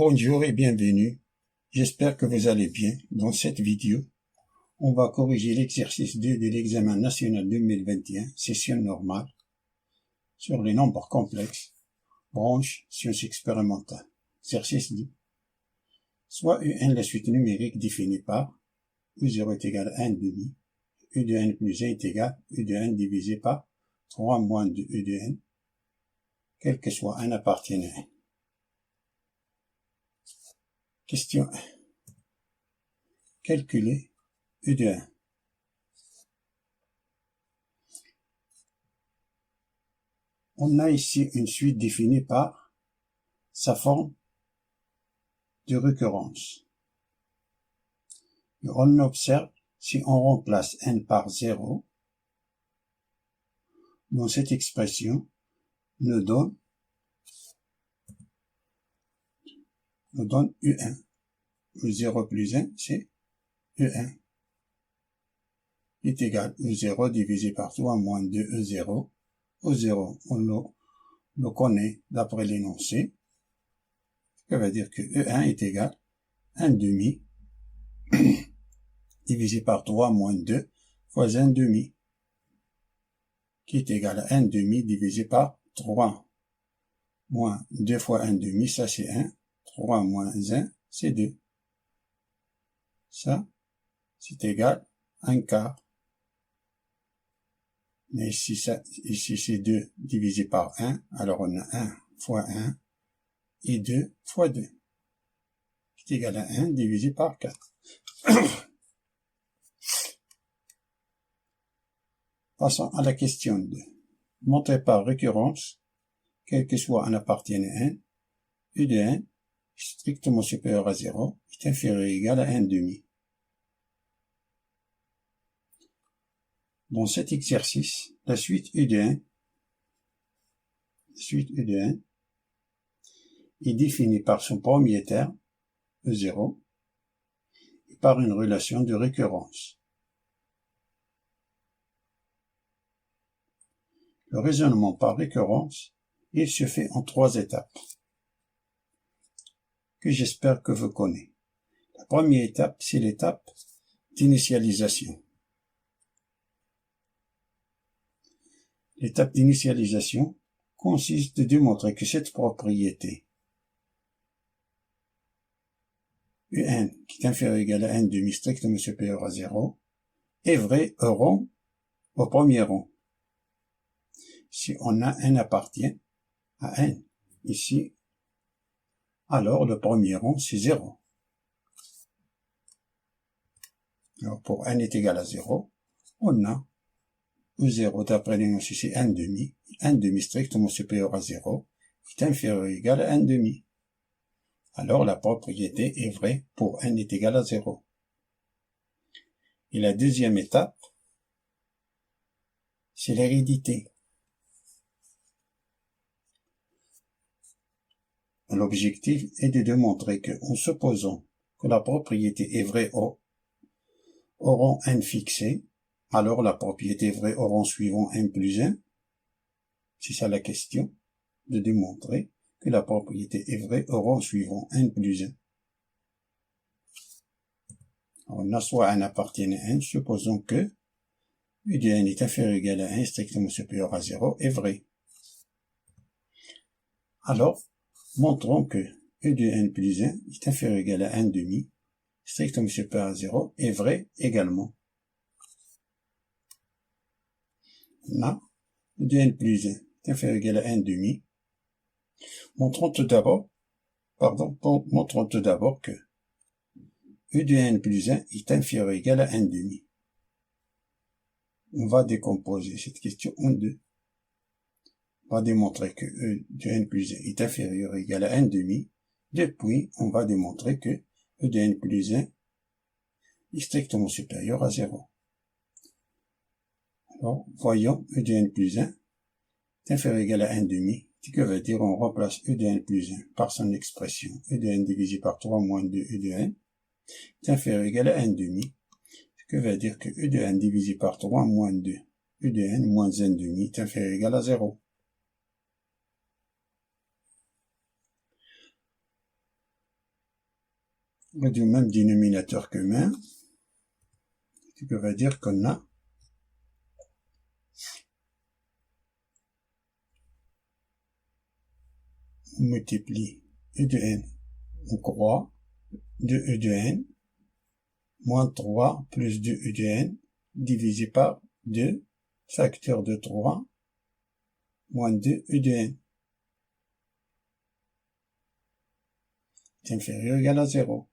Bonjour et bienvenue. J'espère que vous allez bien. Dans cette vidéo, on va corriger l'exercice 2 de l'examen national 2021, session normale, sur les nombres complexes, branche sciences expérimentales. Exercice 2. Soit U1 la suite numérique définie par U0 est égal à 1 demi, U de n plus 1 est égal à U de n divisé par 3 moins 2 U de n, quel que soit n appartient à n. Question 1. Calculer U de 1. On a ici une suite définie par sa forme de récurrence. Et on observe, si on remplace n par 0, dans cette expression, nous donne U1. U0 plus 1, c'est U1. Est égal à U0 divisé par 3 moins 2 U0. U0, on le connaît d'après l'énoncé. Ça veut dire que U1 est égal à 1 demi divisé par 3 moins 2 fois 1 demi, qui est égal à 1 demi divisé par 3 moins 2 fois 1 demi, ça c'est 1. 3 moins 1, c'est 2. Ça, c'est égal à 1 quart. Mais ici c'est 2 divisé par 1, alors on a 1 fois 1 et 2 fois 2. C'est égal à 1 divisé par 4. Passons à la question 2. Montrer par récurrence, quel que soit n appartienne à n, U de n, strictement supérieur à 0, est inférieur ou égal à 1 demi. Dans cet exercice, la suite U de n est définie par son premier terme, E0, et par une relation de récurrence. Le raisonnement par récurrence, il se fait en 3 étapes, que j'espère que vous connaissez. La première étape, c'est l'étape d'initialisation. L'étape d'initialisation consiste de démontrer que cette propriété Un qui est inférieur ou égal à 1 demi strictement supérieur à 0 est vraie au premier rang. Si on a n appartient à n ici, alors le premier rang c'est 0. Alors pour n est égal à 0, on a U0 d'après l'énoncé c'est 1 demi strictement supérieur à 0 est inférieur ou égal à 1 demi. Alors la propriété est vraie pour n est égal à 0. Et la deuxième étape, c'est l'hérédité. L'objectif est de démontrer que, en supposant que la propriété est vraie au rang n fixé, alors la propriété est vraie au rang suivant n plus 1. C'est ça la question, de démontrer que la propriété est vraie au rang suivant n plus 1. On a soit n appartient à n, supposons que U de n est inférieur ou égal à 1 strictement supérieur à 0 est vrai. Alors, montrons que U de n plus 1 est inférieur ou égal à 1 demi strictement supérieur à 0 est vrai également. On a U de n plus 1 est inférieur ou égal à 1 demi. Montrons tout d'abord que U de n plus 1 est inférieur ou égal à 1 demi. On va décomposer cette question en deux. On va démontrer que U de n plus 1 est inférieur ou égal à 1 demi. Depuis, on va démontrer que U de n plus 1 est strictement supérieur à 0. Alors, voyons U de n plus 1 est inférieur ou égal à 1 demi. Ce que veut dire, on remplace U de n plus 1 par son expression U de n divisé par 3 moins 2 U de n est inférieur ou égal à 1 demi. Ce que veut dire que U de n divisé par 3 moins 2 U de n moins 1 demi est inférieur ou égal à 0. du même dénominateur commun, ce qui veut dire qu'on a on multiplie E de n, on croit de E de n, moins 3 plus 2 E de n, divisé par 2, facteur de 3, moins 2 E de n, est inférieur ou égal à 0.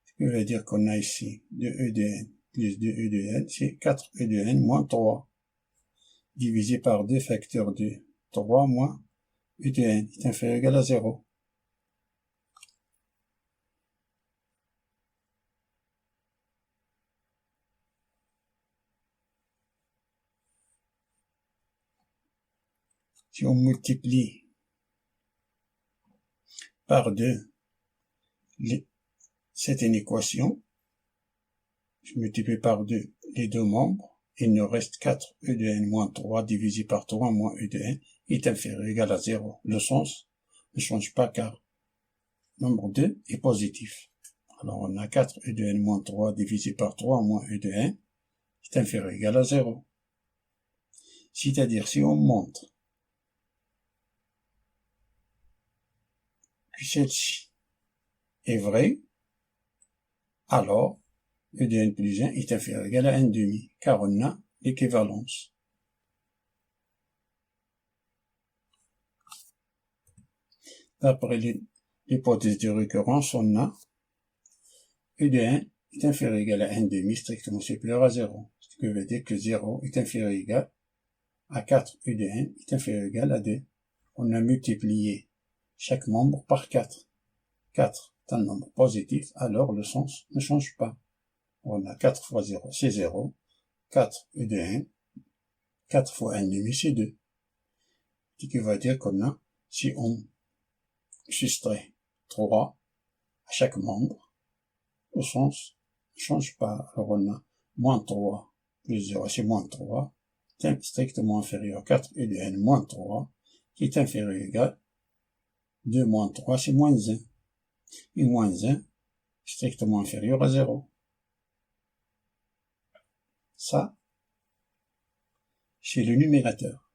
Ce qui veut dire qu'on a ici 2 E de n plus 2 E de n, c'est 4 E de n moins 3, divisé par 2 facteur de 3 moins E de n, est inférieur ou égal à 0. Si on multiplie par 2 c'est une équation, je multiplie par 2 les deux membres, il nous reste 4 E de n moins 3 divisé par 3 moins E de n est inférieur ou égal à 0. Le sens ne change pas car nombre 2 est positif. Alors on a 4 E de n moins 3 divisé par 3 moins E de n est inférieur ou égal à 0. C'est-à-dire si on montre que celle-ci est vraie, alors E de n plus 1 est inférieur ou égal à 1 demi, car on a l'équivalence. D'après l'hypothèse de récurrence, on a E de 1 est inférieur ou égal à 1 demi strictement supérieur à 0. Ce qui veut dire que 0 est inférieur ou égal à 4 E de 1 est inférieur ou égal à 2. On a multiplié chaque membre par 4. 4 est un nombre positif, alors le sens ne change pas. On a 4 fois 0, c'est 0. 4 E de 1, 4 fois 1 demi, c'est 2. Ce qui veut dire qu'on a, si on soustrait 3 à chaque membre, le sens ne change pas. Alors on a moins 3 plus 0, c'est moins 3, c'est strictement inférieur à 4 E de n moins 3, qui est inférieur ou égal 2 moins 3, c'est moins 1. Et moins 1, strictement inférieur à 0. Ça, c'est le numérateur.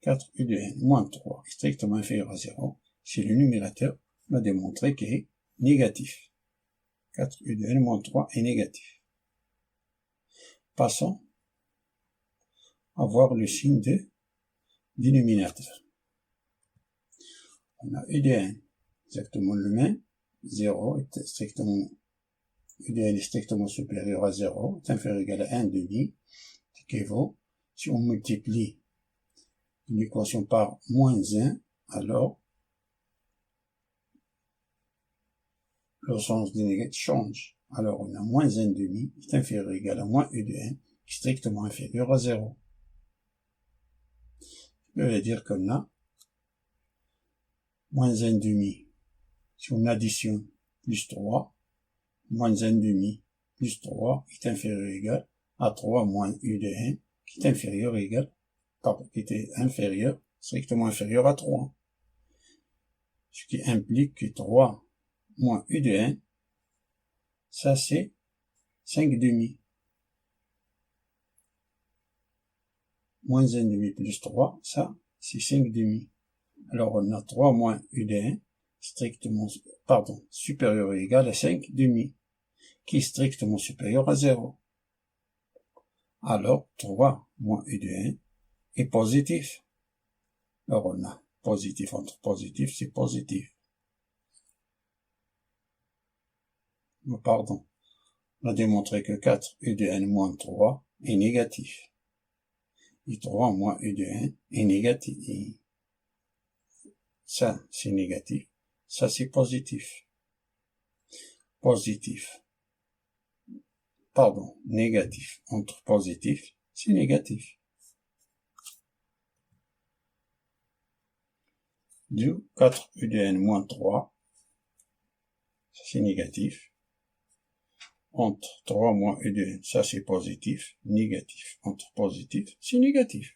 4 E de n moins 3 est strictement inférieur à 0. C'est le numérateur, on a démontré qu'il est négatif. 4 E de n moins 3 est négatif. Passons à voir le signe de dénominateur. On a E de n exactement le même. 0 est strictement, E de n est strictement supérieur à 0, est inférieur ou égal à 1 demi, ce qui vaut, si on multiplie une équation par moins 1, alors le sens des négatifs change. Alors on a moins 1 demi est inférieur ou égal à moins E de n, qui est strictement inférieur à 0. Ça veut dire qu'on a moins 1 demi. Si on additionne plus 3, moins 1 demi plus 3 est inférieur ou égal à 3 moins U de n, qui est inférieur ou égal, pardon, qui était inférieur, strictement inférieur à 3. Ce qui implique que 3 moins U de n, ça c'est 5 demi. Moins 1 demi plus 3, ça c'est 5 demi. Alors on a 3 moins U de n, strictement, supérieur ou égal à 5 demi, qui est strictement supérieur à 0. Alors 3 moins U de n est positif. Alors on a positif entre positif, c'est positif. Pardon. On a démontré que 4 U de n moins 3 est négatif. Et 3 moins U de n est négatif. Et ça, c'est négatif. Ça, c'est positif. Positif. Pardon, négatif entre positif, c'est négatif. Du 4 U de n moins 3, c'est négatif. Entre 3 moins U de n, ça c'est positif. Négatif entre positif, c'est négatif.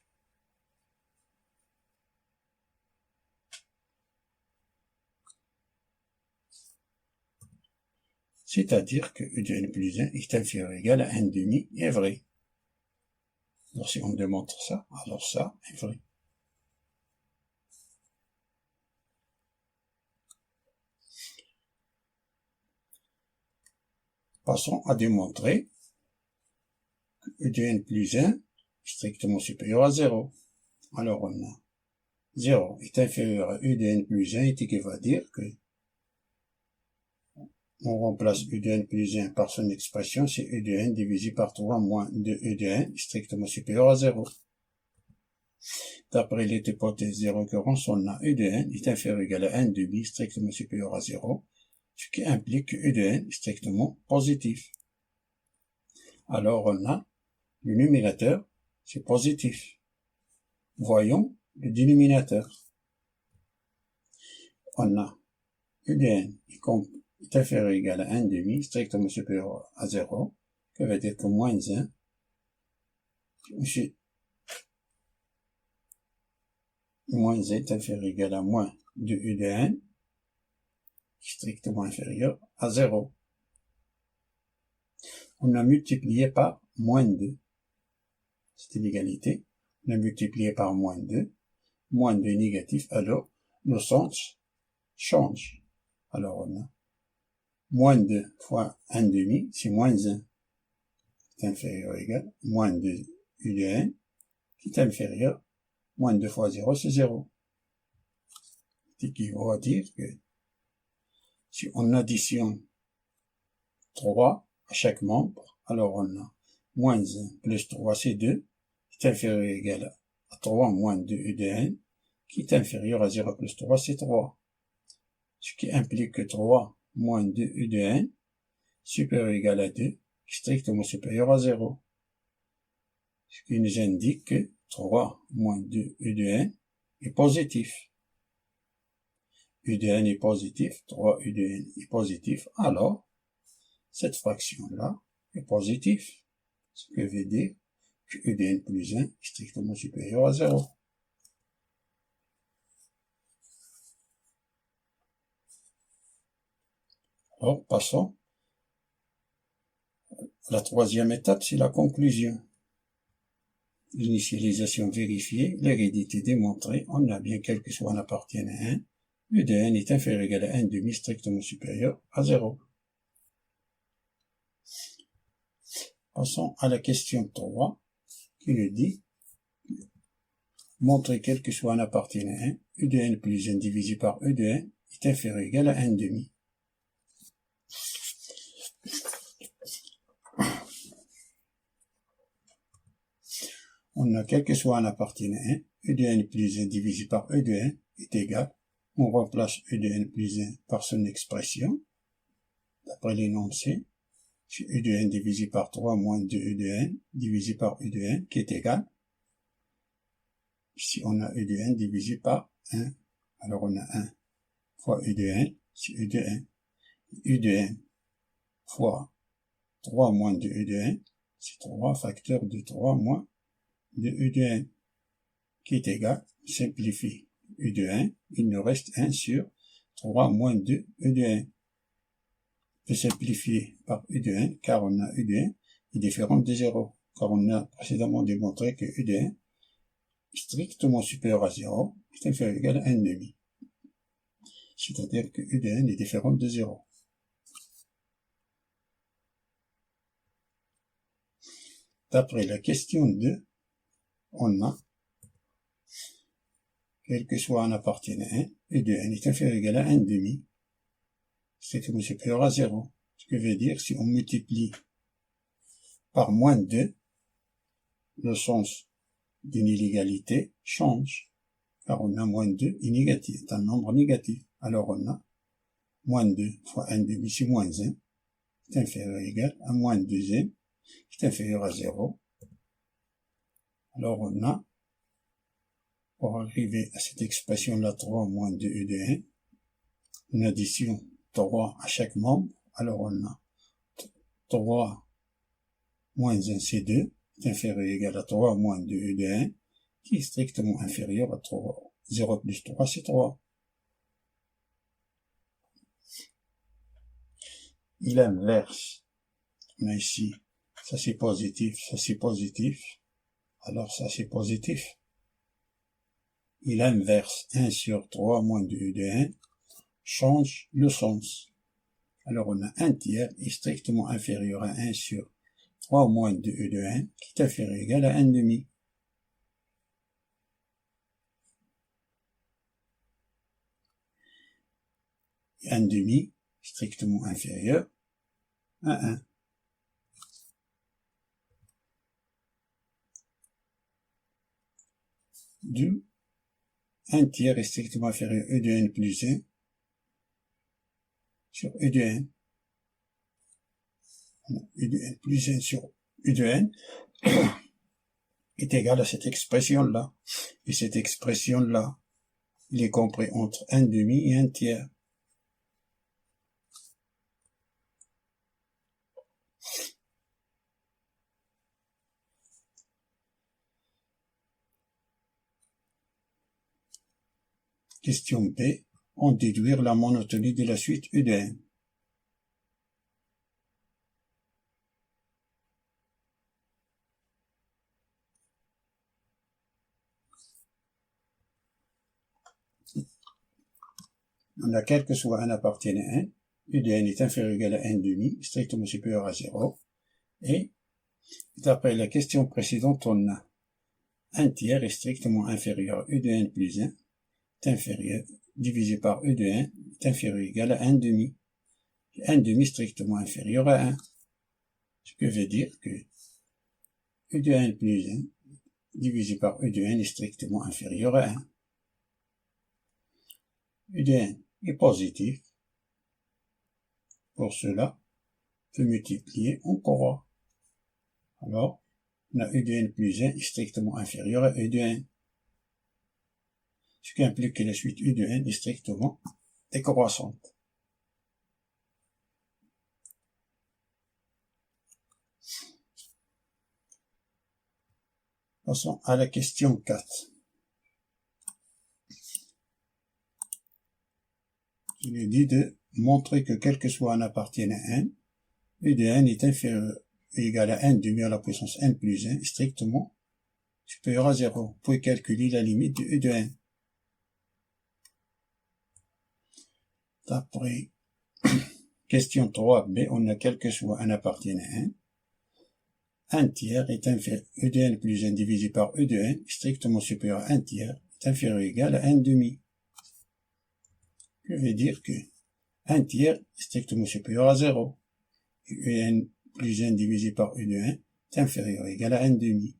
c'est-à-dire que E de n plus 1 est inférieur ou égal à 1 demi est vrai. Alors si on démontre ça, alors ça est vrai. Passons à démontrer que E de n plus 1 est strictement supérieur à 0. Alors on a 0 est inférieur à E de n plus 1, et qui va dire que on remplace E de n plus 1 par son expression, c'est E de n divisé par 3 moins 2 E de n strictement supérieur à 0. D'après les hypothèses de récurrence, on a E de n est inférieur ou égal à 1 demi strictement supérieur à 0, ce qui implique que E de n est strictement positif. Alors on a le numérateur, c'est positif. Voyons le dénominateur. On a E de n est inférieur ou égal à 1 demi strictement supérieur à 0, que veut dire que moins 1, moins est inférieur ou égal à moins de E de n, strictement inférieur à 0. On a multiplié par moins 2. C'était l'égalité. On a multiplié par moins 2. Moins 2 négatif, alors le sens change. Alors on a moins 2 fois 1 demi, c'est moins 1. C'est inférieur ou égal à moins 2 U de n, qui est inférieur. Moins 2 fois 0, c'est 0. Ce qui va dire que si on additionne 3 à chaque membre, alors on a moins 1 plus 3, c'est 2, qui est inférieur ou égal à 3 moins 2 U de n, qui est inférieur à 0 plus 3, c'est 3. Ce qui implique que 3 moins 2 U de n, supérieur ou égal à 2, strictement supérieur à 0. Ce qui nous indique que 3 moins 2 U de n est positif. U de n est positif, 3 U de n est positif, alors cette fraction-là est positive. Ce qui veut dire que U de n plus 1 est strictement supérieur à 0. Alors, passons. La troisième étape, c'est la conclusion. L'initialisation vérifiée, l'hérédité démontrée, on a bien quel que soit n appartienne à 1, U de n est inférieur ou égal à 1 demi strictement supérieur à 0. Passons à la question 3, qui nous dit montrer quel que soit n appartienne à 1, U de n plus 1 divisé par U de n est inférieur ou égal à 1 demi. On a quel que soit n appartienne à 1, U de n plus 1 divisé par U de n est égal. On remplace U de n plus 1 par son expression, d'après l'énoncé, c'est U de n divisé par 3 moins 2 U de n divisé par U de n qui est égal. Ici, on a U de n divisé par 1. Alors, on a 1 fois U de n, c'est U de n. U de n fois 3 moins 2 U de n, c'est 3 facteur de 3 moins 2 U de n, qui est égal, simplifie U de n, il nous reste 1 sur 3 moins 2 U de n. On peut simplifier par U de n, car on a U de n est différent de 0, car on a précédemment démontré que U de n est strictement supérieur à 0, est inférieur ou égal à 1 demi. C'est-à-dire que U de n est différent de 0. D'après la question 2, on a, quel que soit n appartienne à 1, U de n est inférieur ou égal à 1 demi, strictement supérieur à 0. Ce que veut dire, si on multiplie par moins 2, le sens d'une inégalité change, car on a moins 2 est négatif, c'est un nombre négatif. Alors on a moins 2 fois 1 demi, c'est moins 1, c'est inférieur ou égal à moins 2e, qui est inférieur à 0. Alors on a, pour arriver à cette expression-là, 3 moins 2 U de n, une addition 3 à chaque membre. Alors on a 3 moins 1, c'est 2, est inférieur ou égal à 3 moins 2 U de n, qui est strictement inférieur à 3. 0 plus 3, c'est 3. il inverse. On a ici, ça c'est positif, ça c'est positif. Alors ça c'est positif. Il inverse 1 sur 3 moins 2 de 1, change le sens. Alors on a 1 tiers est strictement inférieur à 1 sur 3 moins 2 de 1, qui est inférieur ou égal à 1 demi. 1 demi, strictement inférieur à 1. D'où 1 tiers est strictement inférieur à E de n plus 1 sur E de n. E de n plus 1 sur E de n est égal à cette expression-là. Et cette expression-là, il est compris entre 1 demi et 1 tiers. Question B. En déduire la monotonie de la suite E de n. On a quel que soit n appartienne à 1, U de n est inférieur ou égal à 1 demi, strictement supérieur à 0. Et d'après la question précédente, on a 1 tiers est strictement inférieur à U de n plus 1, est inférieur, divisé par U de n, est inférieur ou égal à 1 demi. 1 demi strictement inférieur à 1. Ce que veut dire que U de n plus 1 divisé par U de n est strictement inférieur à 1. U de n est positif. Pour cela, on peut multiplier en croix. Alors, on a U de n plus 1 est strictement inférieur à U de n. Ce qui implique que la suite U de n est strictement décroissante. Passons à la question 4. Il est dit de montrer que quel que soit n appartienne à n, U de n est inférieur ou égal à 1 demi à la puissance n plus 1 strictement supérieur à 0. Vous pouvez calculer la limite de U de n. D'après question 3b, on a quel que soit n appartienne à 1. 1 tiers est inférieur, U de n plus 1 divisé par U de n strictement supérieur à 1 tiers est inférieur ou égal à 1 demi. Je vais dire que 1 tiers est strictement supérieur à 0. U de n plus 1 divisé par U de 1 est inférieur ou égal à 1 demi.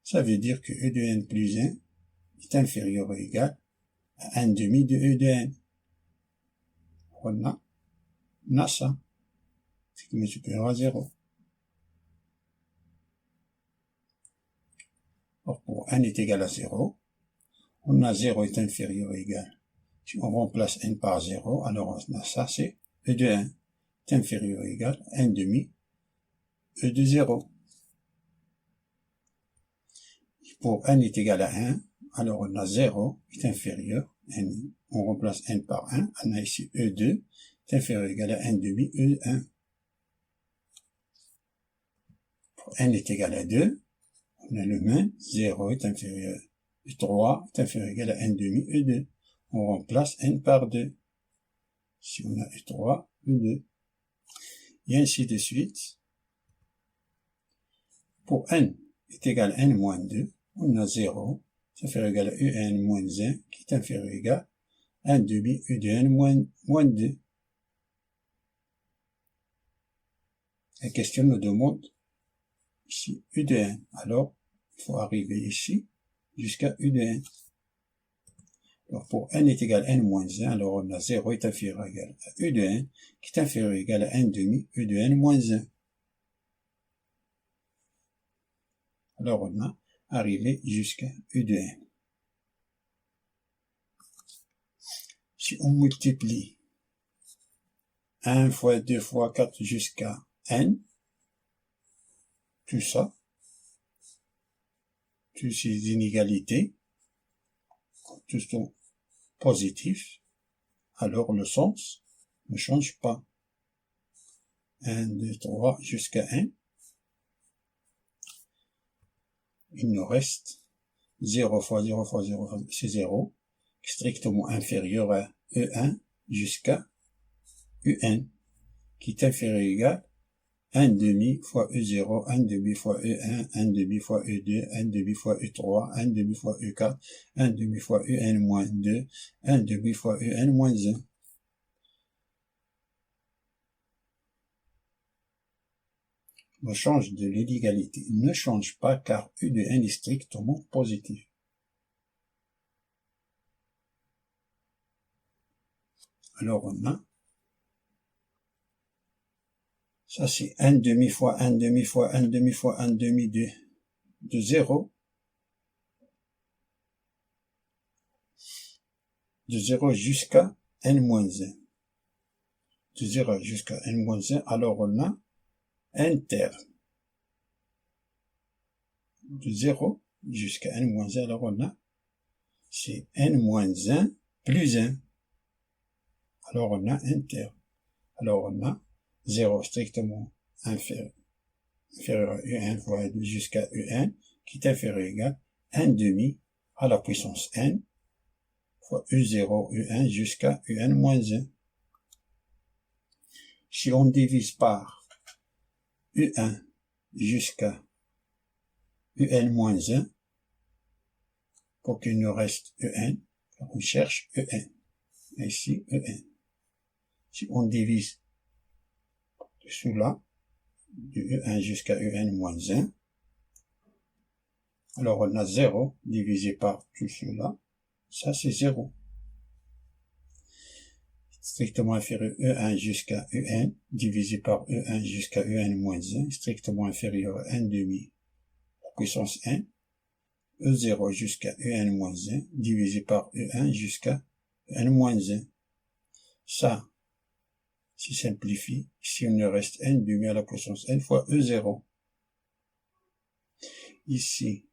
Ça veut dire que U de n plus 1 est inférieur ou égal à 1 demi de U de n. On a ça. Strictement supérieur à 0. Or, pour n est égal à 0, on a 0 est inférieur ou égal. Si on remplace n par 0, alors on a ça, c'est E de 1 est inférieur ou égal à 1 demi E de 0. Pour n est égal à 1, alors on a 0 est inférieur, n, on remplace n par 1, on a ici E2 est inférieur ou égal à 1 demi E1. Pour n est égal à 2, on a le même, 0 est inférieur, 3 est inférieur ou égal à 1 demi E2. On remplace n par 2. Si on a E3, E2. Et ainsi de suite. Pour n est égal à n moins 2, on a 0, c'est inférieur ou égal à En moins 1, qui est inférieur ou égal à 1 demi E de n moins 2. La question nous demande ici U de n. Alors, il faut arriver ici jusqu'à U de n. Alors, pour n est égal à n moins 1, alors on a 0 est inférieur ou égal à U de n, qui est inférieur ou égal à 1 demi U de n moins 1. Alors, on a arrivé jusqu'à U de n. Si on multiplie 1 fois 2 fois 4 jusqu'à n, tout ça, toutes ces inégalités, tous sont positifs, alors le sens ne change pas. 1, 2, 3, jusqu'à 1. Il nous reste 0 fois 0 fois 0, c'est 0, strictement inférieur à E1 jusqu'à UN, qui est inférieur ou égal 1 demi fois E0, 1 demi fois E1, 1 demi fois E2, 1 demi fois E3, 1 demi fois E4, 1 demi fois UN-2, 1 demi fois UN-1. Le change de l'inégalité ne change pas car U de n est strictement positif. Alors on a, ça c'est 1 demi fois 1 demi fois 1 demi fois 1 demi de 0. De 0 jusqu'à n-1. De 0 jusqu'à n-1, alors on a un terme. De 0 jusqu'à n-1, alors on a, c'est n-1 plus 1. Alors on a un terme. Alors on a 0 strictement inférieur à U1 fois U2 jusqu'à U1, qui est inférieur ou égal 1 demi à la puissance n fois U0, U1 jusqu'à UN moins 1. Si on divise par U1 jusqu'à UN moins 1, pour qu'il nous reste UN, on cherche UN. Ici, UN. Si on divise dessous là, de U1 jusqu'à UN moins 1, alors on a 0 divisé par tout cela, ça c'est 0. Strictement inférieur E1 jusqu'à UN, divisé par E1 jusqu'à UN moins 1, strictement inférieur à 1 demi puissance 1, E0 jusqu'à UN moins 1, divisé par E1 jusqu'à UN moins 1. Ça, si simplifie, si on ne reste n demi à la puissance n fois E0. Ici,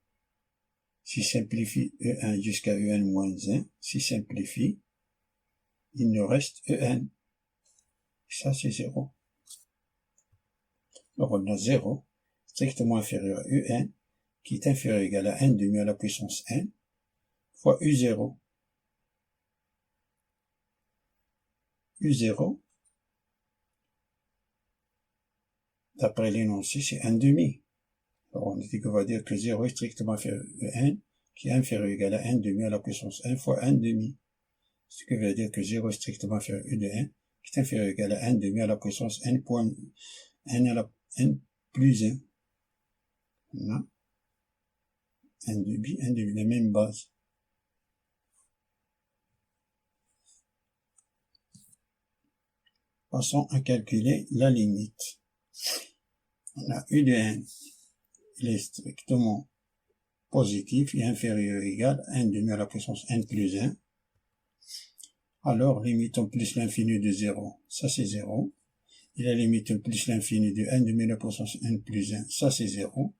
si simplifie E1 jusqu'à UN moins 1, si simplifie, il nous reste En. Ça, c'est 0. Donc, on a 0, strictement inférieur à Un, qui est inférieur ou égal à 1 demi à la puissance n, fois U0. U0, d'après l'énoncé, c'est 1 demi. Alors, on dit qu'on va dire que 0 est strictement inférieur à n, qui est inférieur ou égal à 1 demi à la puissance n fois 1 demi. Ce qui veut dire que 0 est strictement inférieur à U de n, qui est inférieur ou égal à 1 demi à la puissance n point n à la n plus 1. On a 1 demi, la même base. Passons à calculer la limite. On a U de n, il est strictement positif et inférieur ou égal à 1 demi à la puissance n plus 1. Alors, limitons plus l'infini de 0, ça c'est 0. Et la limite plus l'infini de 1 demi à la puissance n plus 1, ça c'est 0.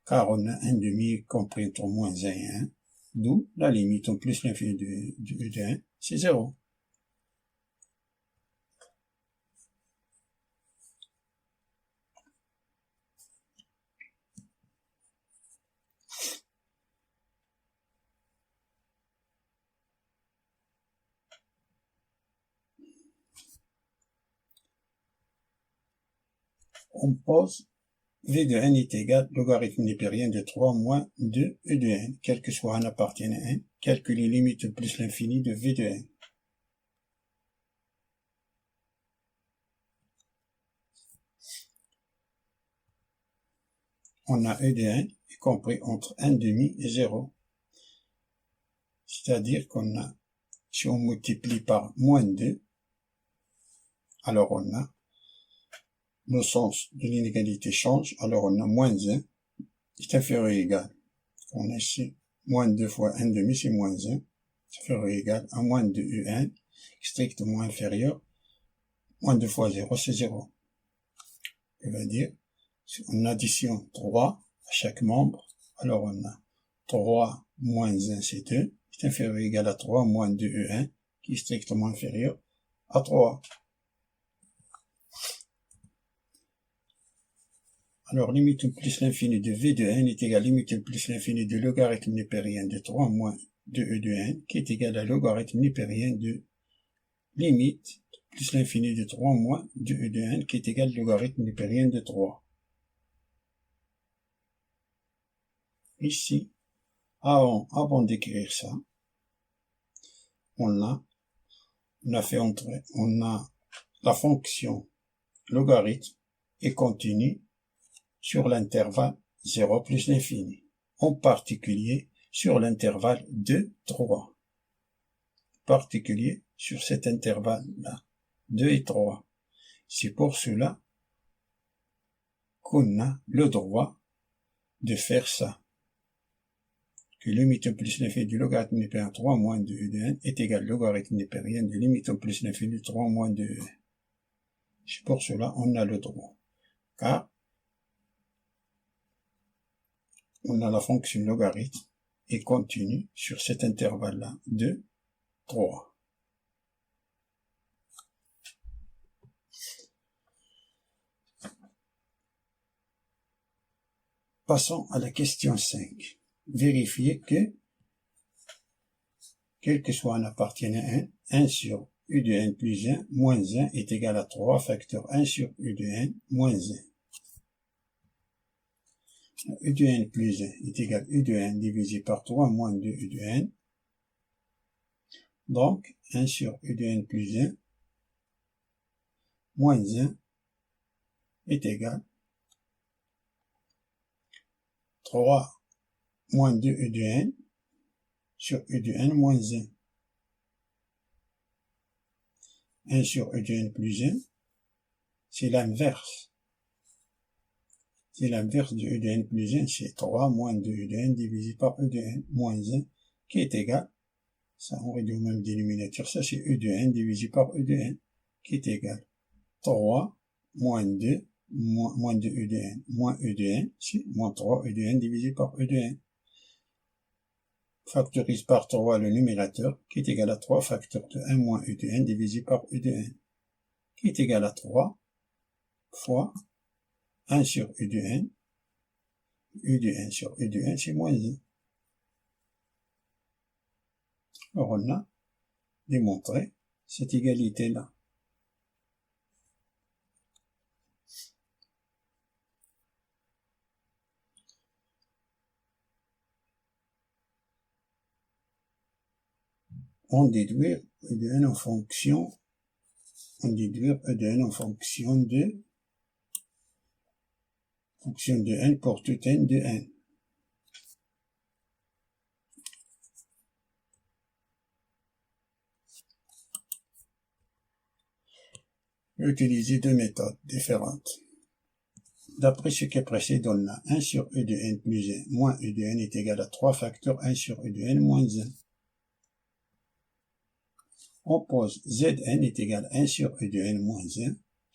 Car on a 1 demi compris entre moins 1 et 1. D'où la limite plus l'infini de 1, c'est 0. On pose V de n est égal logarithme népérien de 3 moins 2 E de n, quel que soit n appartient à n, calculer limite plus l'infini de V de n. On a E de n y compris entre 1 demi et 0. C'est-à-dire qu'on a, si on multiplie par moins 2, alors on a, le sens de l'inégalité change, alors on a moins 1 est inférieur ou égal. On a ici moins 2 fois 1 demi, c'est moins 1, c'est inférieur ou égal à moins 2 U1, strictement inférieur, moins 2 fois 0, c'est 0. Ça veut dire, si on additionne 3 à chaque membre, alors on a 3 moins 1, c'est 2, c'est inférieur ou égal à 3 moins 2 U1, qui est strictement inférieur à 3. Alors, limite plus l'infini de v de n est égal à limite plus l'infini de logarithme népérien de 3 moins 2e de n, qui est égal à logarithme népérien de limite plus l'infini de 3 moins 2e de n, qui est égal à logarithme népérien de 3. Ici, avant d'écrire ça, on a fait entrer, on a la fonction logarithme et continue sur l'intervalle 0 plus l'infini, en particulier sur l'intervalle 2, 3. Particulier sur cet intervalle-là, 2 et 3. C'est pour cela qu'on a le droit de faire ça. Que limite plus l'infini du logarithme népérien 3 moins 2 de n est égal au logarithme népérien de limite plus l'infini de 3 moins 2. C'est pour cela on a le droit. Car on a la fonction logarithme et continue sur cet intervalle-là, 2, 3. Passons à la question 5. Vérifiez que, quel que soit n appartienne à 1 sur u de n plus 1 moins 1 est égal à 3 facteur 1 sur u de n moins 1. U de n plus 1 est égal à u de n divisé par 3 moins 2 u de n. Donc, 1 sur u de n plus 1 moins 1 est égal à 3 moins 2 u de n sur u de n moins 1. 1 sur u de n plus 1, c'est l'inverse. C'est l'inverse de u de n plus 1, c'est 3 moins 2 u de n divisé par u de n moins 1, qui est égal, ça on réduit au même dénominateur, ça c'est u de n divisé par u de n, qui est égal 3 moins 2, moins 2 u de n, moins u de n, c'est moins 3 u de n divisé par u de n. Factorise par 3 le numérateur, qui est égal à 3 facteur de 1 moins u de n divisé par u de n, qui est égal à 3 fois 1 sur u de n sur u de n, c'est moins 1. Alors on a démontré cette égalité-là. On déduire e de n en fonction, de n pour tout n de n. Utiliser deux méthodes différentes. D'après ce qui précède, on a 1 sur e de n plus 1 moins e de n est égal à 3 facteur 1 sur e de n moins 1. On pose Zn est égal à 1 sur e de n moins 1, ce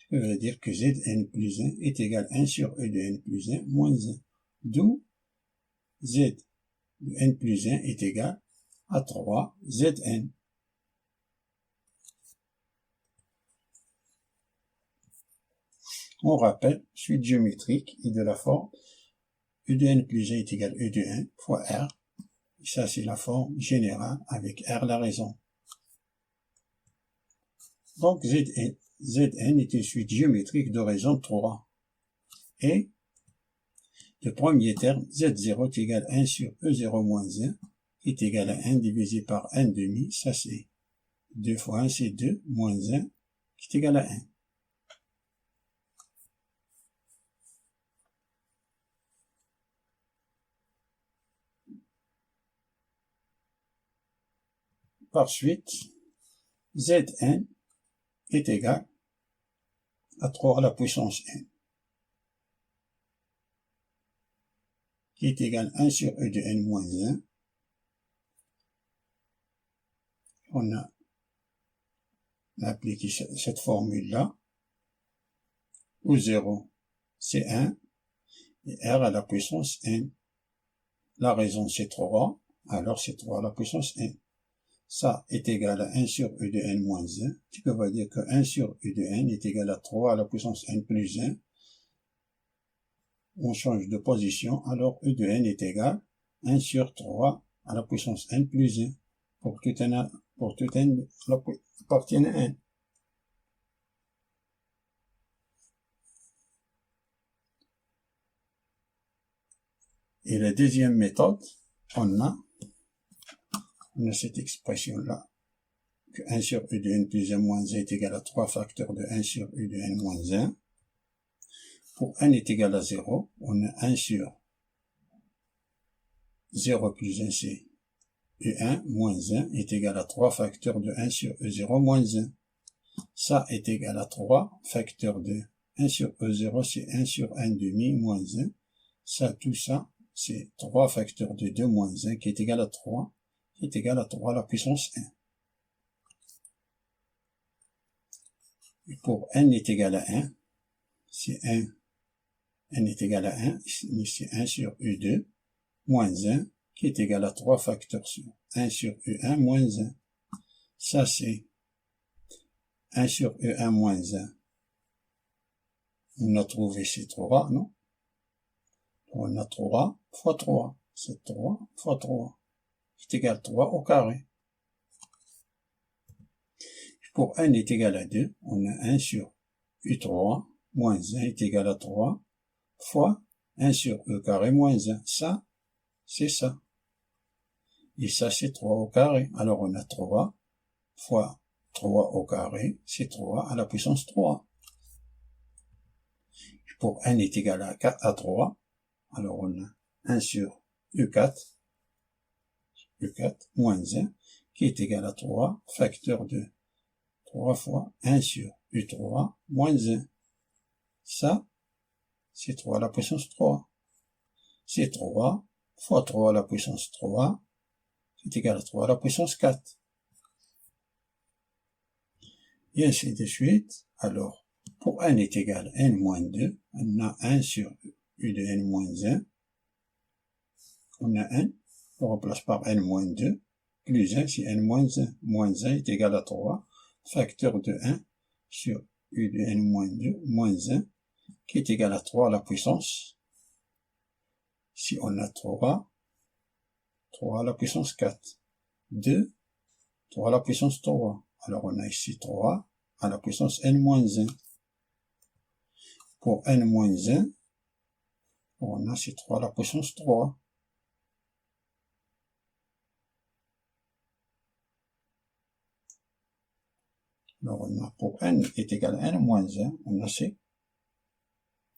qui veut dire que Zn plus 1 est égal à 1 sur e de n plus 1 moins 1, d'où Z de n plus 1 est égal à 3 Zn. On rappelle, suite géométrique et de la forme e de n plus 1 est égal à e de 1 fois r. Ça c'est la forme générale avec r la raison. Donc Zn est une suite géométrique de raison 3. Et le premier terme, Z0 est égal à 1 sur E0 moins 1 est égal à 1 divisé par 1 demi, ça c'est 2 fois 1 c'est 2, moins 1 qui est égal à 1. Par suite, Zn est égal à 3 à la puissance n, qui est égal à 1 sur e de n moins 1. On a appliqué cette formule-là, où 0 c'est 1, et r à la puissance n. La raison c'est 3, alors c'est 3 à la puissance n. Ça est égal à 1 sur e de n moins 1, ce qui veut dire que 1 sur e de n est égal à 3 à la puissance n plus 1. on change de position, alors E de n est égal à 1 sur 3 à la puissance n plus 1 pour tout n appartient à n. Et la deuxième méthode, on a cette expression-là, que 1 sur E de n plus 1 moins 1 est égal à 3 facteurs de 1 sur E de n moins 1. Pour n est égal à 0, on a 1 sur 0 plus 1, c'est E1 moins 1 est égal à 3 facteurs de 1 sur E0 moins 1. Ça est égal à 3 facteurs de 1 sur E0, c'est 1 sur 1 demi moins 1. Ça, tout ça, c'est 3 facteurs de 2 moins 1 qui est égal à 3, qui est égal à 3 à la puissance 1. Et pour n est égal à 1, c'est 1, n est égal à 1, c'est 1 sur E2 moins 1 qui est égal à 3 facteurs sur 1 sur E1 moins 1. Ça, c'est 1 sur E1 moins 1. On a trouvé ces 3, non? On a 3 fois 3. C'est 3 fois 3. C'est égal à 3 au carré. Pour n est égal à 2, on a 1 sur E3 moins 1 est égal à 3 fois 1 sur E carré moins 1. Ça, c'est ça. Et ça, c'est 3 au carré. Alors, on a 3 fois 3 au carré, c'est 3 à la puissance 3. Pour n est égal à 4 à 3, alors on a 1 sur E4 moins 1 qui est égal à 3 facteur de 3 fois 1 sur E3 moins 1. Ça, c'est 3 à la puissance 3. C'est 3 fois 3 à la puissance 3, c'est égal à 3 à la puissance 4. Et ainsi de suite. Alors, pour n est égal à n moins 2, on a 1 sur U de n moins 1. On a n, on remplace par n moins 2, plus 1, c'est n moins 1. Moins 1 est égal à 3, facteur de 1 sur U de n moins 2, moins 1, qui est égal à 3 à la puissance. Si on a 3 à la puissance 4. 2, 3 à la puissance 3. Alors on a ici 3 à la puissance n moins 1. Pour n moins 1, on a ces 3 à la puissance 3. Alors on a pour n est égal à n moins 1, on a ces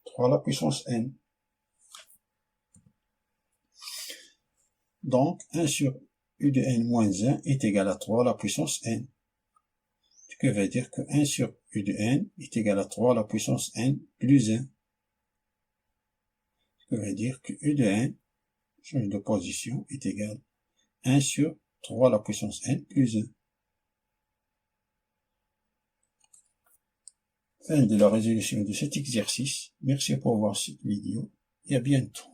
3 à la puissance n. Donc 1 sur U de n moins 1 est égal à 3 à la puissance n. Ce qui veut dire que 1 sur U de n est égal à 3 à la puissance n plus 1. Ce qui veut dire que U de n, change de position, est égal à 1 sur 3 à la puissance n plus 1. Fin de la résolution de cet exercice. Merci pour voir cette vidéo et à bientôt.